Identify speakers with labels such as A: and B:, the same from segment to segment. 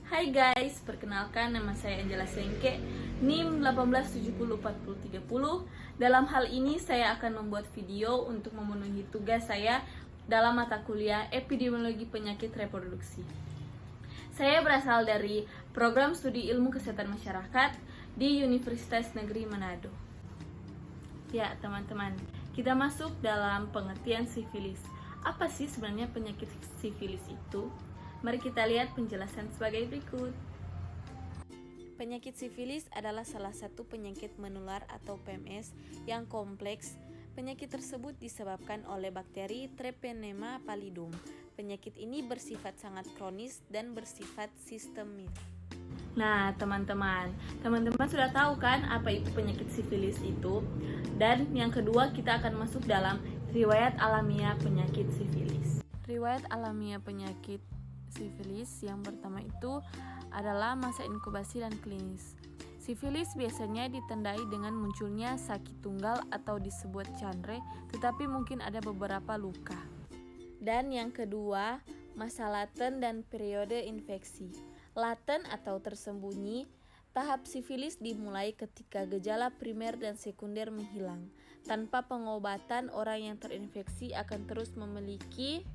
A: Hai guys, perkenalkan nama saya Angela Sengke, NIM 18704030. Dalam hal ini saya akan membuat video untuk memenuhi tugas saya dalam mata kuliah Epidemiologi Penyakit Reproduksi. Saya berasal dari Program Studi Ilmu Kesehatan Masyarakat di Universitas Negeri Manado. Ya teman-teman, kita masuk dalam pengertian sifilis. Apa sih sebenarnya penyakit sifilis itu? Mari kita lihat penjelasan sebagai berikut. Penyakit sifilis adalah salah satu penyakit menular atau PMS yang kompleks. Penyakit tersebut disebabkan oleh bakteri Treponema pallidum. Penyakit ini bersifat sangat kronis dan bersifat sistemik. Nah, teman-teman sudah tahu kan apa itu penyakit sifilis itu? Dan yang kedua, kita akan masuk dalam riwayat alamiah penyakit sifilis. Riwayat alamiah penyakit sifilis yang pertama itu adalah masa inkubasi dan klinis. Sifilis biasanya ditandai dengan munculnya sakit tunggal atau disebut candre, tetapi mungkin ada beberapa luka. Dan yang kedua, masa laten dan periode infeksi. Laten atau tersembunyi, tahap sifilis dimulai ketika gejala primer dan sekunder menghilang. Tanpa pengobatan, orang yang terinfeksi akan terus memiliki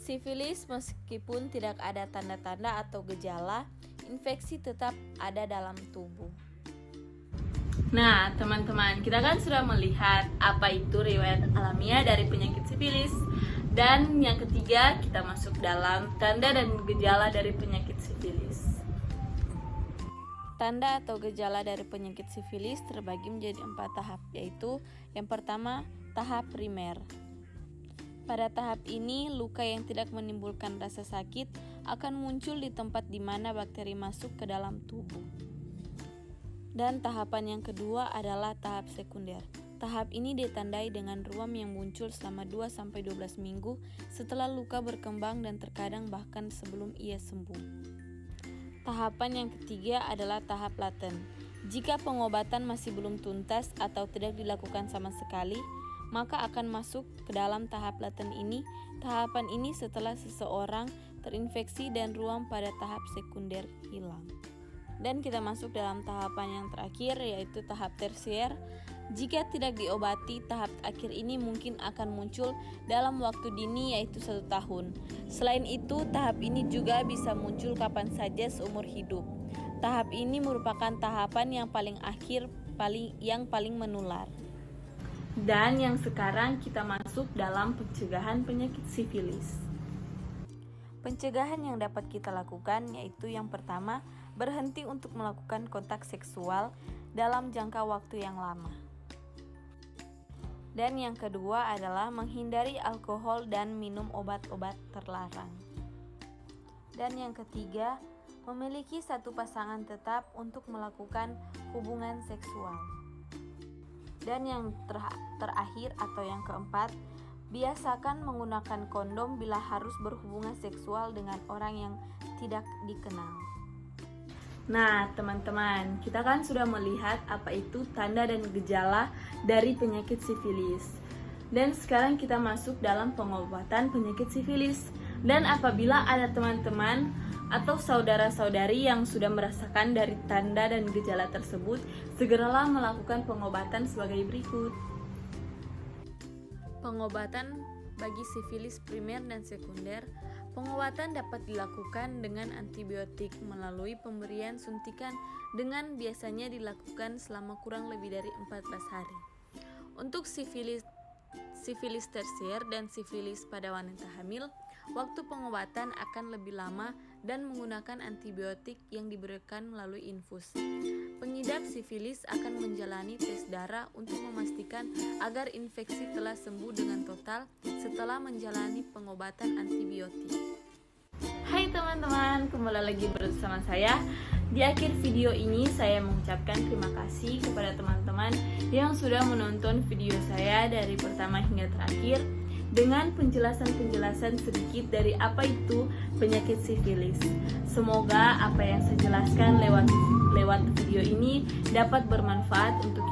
A: sifilis meskipun tidak ada tanda-tanda atau gejala, infeksi tetap ada dalam tubuh. Nah, teman-teman, kita kan sudah melihat apa itu riwayat alamiah dari penyakit sifilis. Dan yang ketiga, kita masuk dalam tanda dan gejala dari penyakit sifilis. Tanda atau gejala dari penyakit sifilis terbagi menjadi 4 tahap, yaitu yang pertama, tahap primer. Pada tahap ini, luka yang tidak menimbulkan rasa sakit akan muncul di tempat di mana bakteri masuk ke dalam tubuh. Dan tahapan yang kedua adalah tahap sekunder. Tahap ini ditandai dengan ruam yang muncul selama 2-12 minggu setelah luka berkembang dan terkadang bahkan sebelum ia sembuh. Tahapan yang ketiga adalah tahap laten. Jika pengobatan masih belum tuntas atau tidak dilakukan sama sekali, maka akan masuk ke dalam tahap laten ini. Tahapan ini setelah seseorang terinfeksi dan ruam pada tahap sekunder hilang. Dan kita masuk dalam tahapan yang terakhir, yaitu tahap tersier. Jika tidak diobati, tahap akhir ini mungkin akan muncul dalam waktu dini, yaitu 1 tahun. Selain itu, tahap ini juga bisa muncul kapan saja seumur hidup. Tahap ini merupakan tahapan yang paling akhir, yang paling menular. Dan yang sekarang kita masuk dalam pencegahan penyakit sifilis. Pencegahan yang dapat kita lakukan yaitu yang pertama, berhenti untuk melakukan kontak seksual dalam jangka waktu yang lama. Dan yang kedua adalah menghindari alkohol dan minum obat-obat terlarang. Dan yang ketiga, memiliki satu pasangan tetap untuk melakukan hubungan seksual. Dan yang terakhir atau yang keempat, biasakan menggunakan kondom bila harus berhubungan seksual dengan orang yang tidak dikenal. Nah, teman-teman, kita kan sudah melihat apa itu tanda dan gejala dari penyakit sifilis. Dan sekarang kita masuk dalam pengobatan penyakit sifilis. Dan apabila ada teman-teman atau saudara-saudari yang sudah merasakan dari tanda dan gejala tersebut, segeralah melakukan pengobatan sebagai berikut. Pengobatan bagi sifilis primer dan sekunder. Pengobatan dapat dilakukan dengan antibiotik melalui pemberian suntikan dengan biasanya dilakukan selama kurang lebih dari 14 hari. Untuk sifilis tersier dan sifilis pada wanita hamil, waktu pengobatan akan lebih lama dan menggunakan antibiotik yang diberikan melalui infus. Pengidap sifilis akan menjalani tes darah untuk memastikan agar infeksi telah sembuh dengan total setelah menjalani pengobatan antibiotik. Hai teman-teman, kembali lagi bersama saya. Di akhir video ini saya mengucapkan terima kasih kepada teman-teman yang sudah menonton video saya dari pertama hingga terakhir dengan penjelasan-penjelasan sedikit dari apa itu penyakit sifilis. Semoga apa yang saya jelaskan lewat video ini dapat bermanfaat untuk